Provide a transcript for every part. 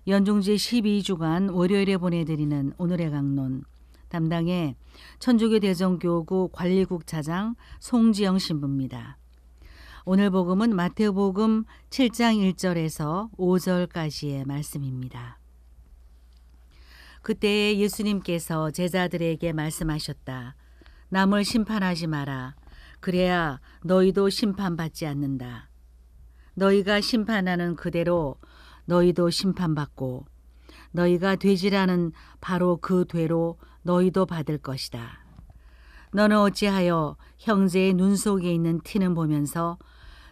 연중지 12주간 월요일에 보내드리는 오늘의 강론 담당의 천주교 대전교구 관리국 차장 송지영 신부입니다. 오늘 복음은 마태복음 7장 1절에서 5절까지의 말씀입니다. 그때에 예수님께서 제자들에게 말씀하셨다. 남을 심판하지 마라. 그래야 너희도 심판받지 않는다. 너희가 심판하는 그대로 너희도 심판받고 너희가 되지라는 바로 그 되로 너희도 받을 것이다. 너는 어찌하여 형제의 눈 속에 있는 티는 보면서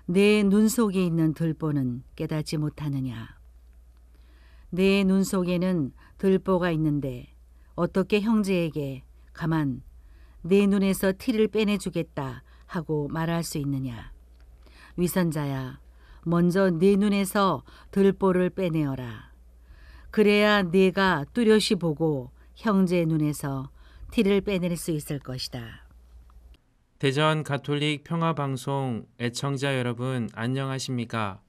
내 눈 속에 있는 들보는 깨닫지 못하느냐. 내 눈 속에는 들보가 있는데 어떻게 형제에게 가만 내 눈에서 티를 빼내주겠다 하고 말할 수 있느냐. 위선자야, 먼저 네 눈에서 들보를 빼내어라. 그래야 네가 뚜렷이 보고 형제의 눈에서 티를 빼낼 수 있을 것이다. 대전 가톨릭 평화방송 애청자 여러분 안녕하십니까?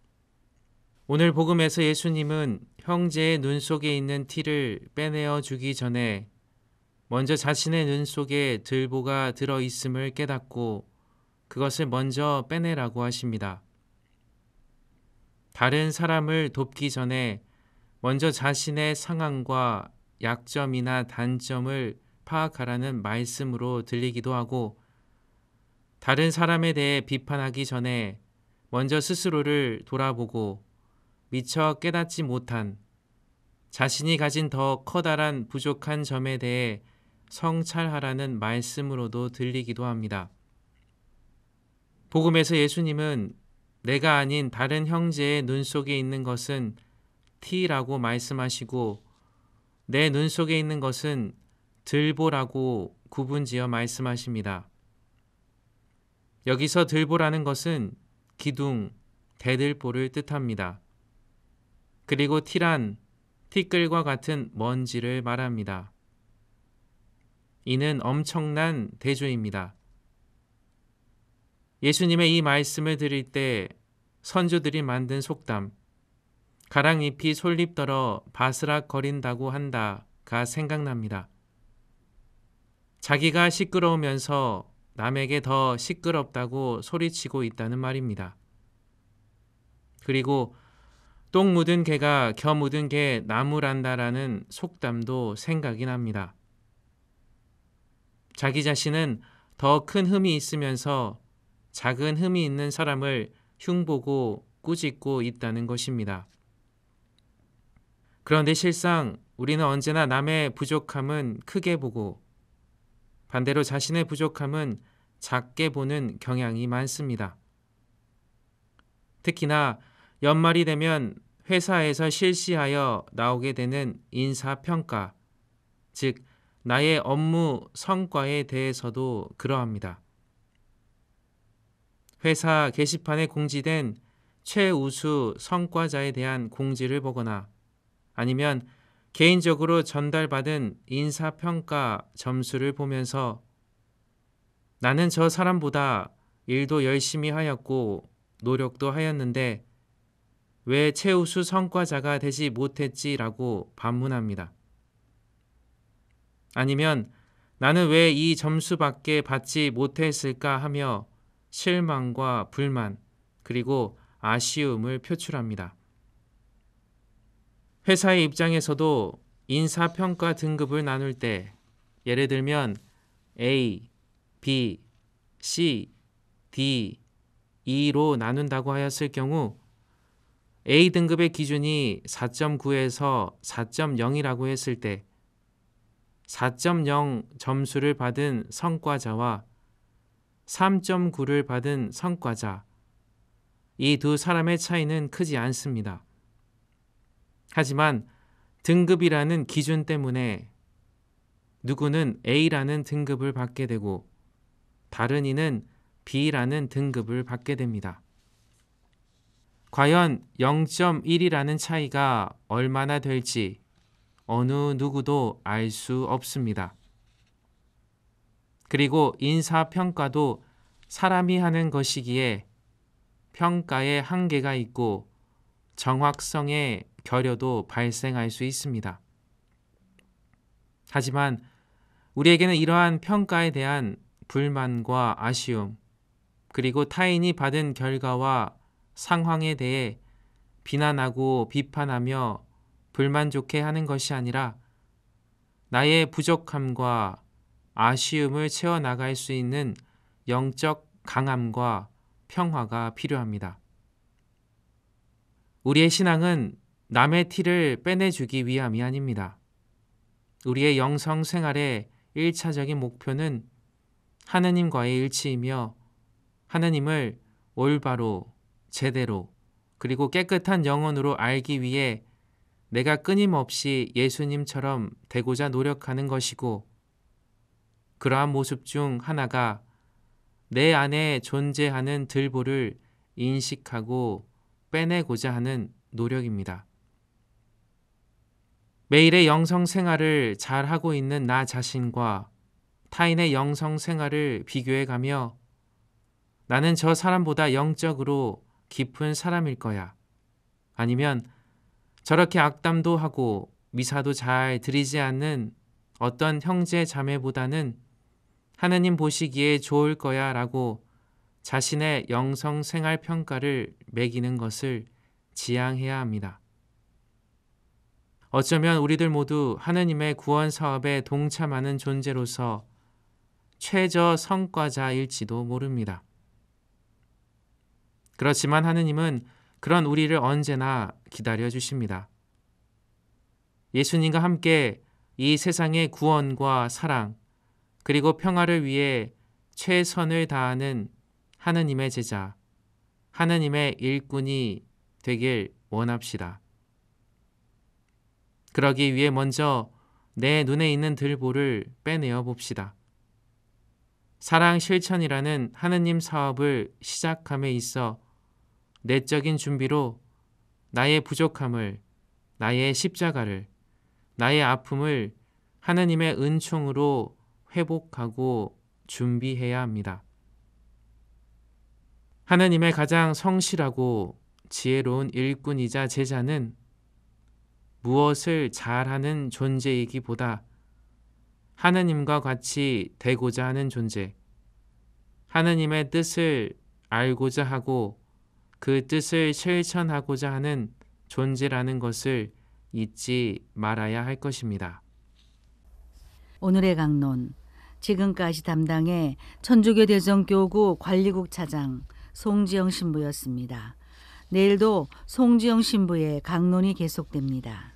오늘 복음에서 예수님은 형제의 눈 속에 있는 티를 빼내어 주기 전에 먼저 자신의 눈 속에 들보가 들어있음을 깨닫고 그것을 먼저 빼내라고 하십니다. 다른 사람을 돕기 전에 먼저 자신의 상황과 약점이나 단점을 파악하라는 말씀으로 들리기도 하고, 다른 사람에 대해 비판하기 전에 먼저 스스로를 돌아보고 미처 깨닫지 못한 자신이 가진 더 커다란 부족한 점에 대해 성찰하라는 말씀으로도 들리기도 합니다. 복음에서 예수님은 내가 아닌 다른 형제의 눈 속에 있는 것은 티라고 말씀하시고 내 눈 속에 있는 것은 들보라고 구분지어 말씀하십니다. 여기서 들보라는 것은 기둥, 대들보를 뜻합니다. 그리고 티란 티끌과 같은 먼지를 말합니다. 이는 엄청난 대조입니다. 예수님의 이 말씀을 드릴 때 선조들이 만든 속담, 가랑잎이 솔잎더러 바스락거린다고 한다가 생각납니다. 자기가 시끄러우면서 남에게 더 시끄럽다고 소리치고 있다는 말입니다. 그리고 똥 묻은 개가 겨 묻은 개 나무란다라는 속담도 생각이 납니다. 자기 자신은 더 큰 흠이 있으면서 작은 흠이 있는 사람을 흉보고 꾸짖고 있다는 것입니다. 그런데 실상 우리는 언제나 남의 부족함은 크게 보고 반대로 자신의 부족함은 작게 보는 경향이 많습니다. 특히나 연말이 되면 회사에서 실시하여 나오게 되는 인사평가, 즉 나의 업무 성과에 대해서도 그러합니다. 회사 게시판에 공지된 최우수 성과자에 대한 공지를 보거나 아니면 개인적으로 전달받은 인사평가 점수를 보면서 나는 저 사람보다 일도 열심히 하였고 노력도 하였는데 왜 최우수 성과자가 되지 못했지라고 반문합니다. 아니면 나는 왜 이 점수밖에 받지 못했을까 하며 실망과 불만 그리고 아쉬움을 표출합니다. 회사의 입장에서도 인사평가 등급을 나눌 때 예를 들면 A, B, C, D, E로 나눈다고 하였을 경우 A 등급의 기준이 4.9에서 4.0이라고 했을 때 4.0 점수를 받은 성과자와 3.9를 받은 성과자, 이 두 사람의 차이는 크지 않습니다. 하지만 등급이라는 기준 때문에 누구는 A라는 등급을 받게 되고 다른 이는 B라는 등급을 받게 됩니다. 과연 0.1이라는 차이가 얼마나 될지 어느 누구도 알 수 없습니다. 그리고 인사평가도 사람이 하는 것이기에 평가에 한계가 있고 정확성에 결여도 발생할 수 있습니다. 하지만 우리에게는 이러한 평가에 대한 불만과 아쉬움, 그리고 타인이 받은 결과와 상황에 대해 비난하고 비판하며 불만족해 하는 것이 아니라 나의 부족함과 아쉬움을 채워나갈 수 있는 영적 강함과 평화가 필요합니다. 우리의 신앙은 남의 티를 빼내주기 위함이 아닙니다. 우리의 영성 생활의 1차적인 목표는 하느님과의 일치이며 하느님을 올바로, 제대로, 그리고 깨끗한 영혼으로 알기 위해 내가 끊임없이 예수님처럼 되고자 노력하는 것이고, 그러한 모습 중 하나가 내 안에 존재하는 들보를 인식하고 빼내고자 하는 노력입니다. 매일의 영성 생활을 잘 하고 있는 나 자신과 타인의 영성 생활을 비교해 가며 나는 저 사람보다 영적으로 깊은 사람일 거야. 아니면 저렇게 악담도 하고 미사도 잘 드리지 않는 어떤 형제 자매보다는 하느님 보시기에 좋을 거야 라고 자신의 영성 생활 평가를 매기는 것을 지양해야 합니다. 어쩌면 우리들 모두 하느님의 구원 사업에 동참하는 존재로서 최저 성과자일지도 모릅니다. 그렇지만 하느님은 그런 우리를 언제나 기다려 주십니다. 예수님과 함께 이 세상의 구원과 사랑, 그리고 평화를 위해 최선을 다하는 하느님의 제자, 하느님의 일꾼이 되길 원합시다. 그러기 위해 먼저 내 눈에 있는 들보를 빼내어 봅시다. 사랑 실천이라는 하느님 사업을 시작함에 있어 내적인 준비로 나의 부족함을, 나의 십자가를, 나의 아픔을 하느님의 은총으로 회복하고 준비해야 합니다. 하느님의 가장 성실하고 지혜로운 일꾼이자 제자는 무엇을 잘하는 존재이기보다 하느님과 같이 되고자 하는 존재, 하느님의 뜻을 알고자 하고 그 뜻을 실천하고자 하는 존재라는 것을 잊지 말아야 할 것입니다. 오늘의 강론, 지금까지 담당해 천주교 대전교구 관리국 차장 송지영 신부였습니다. 내일도 송지영 신부의 강론이 계속됩니다.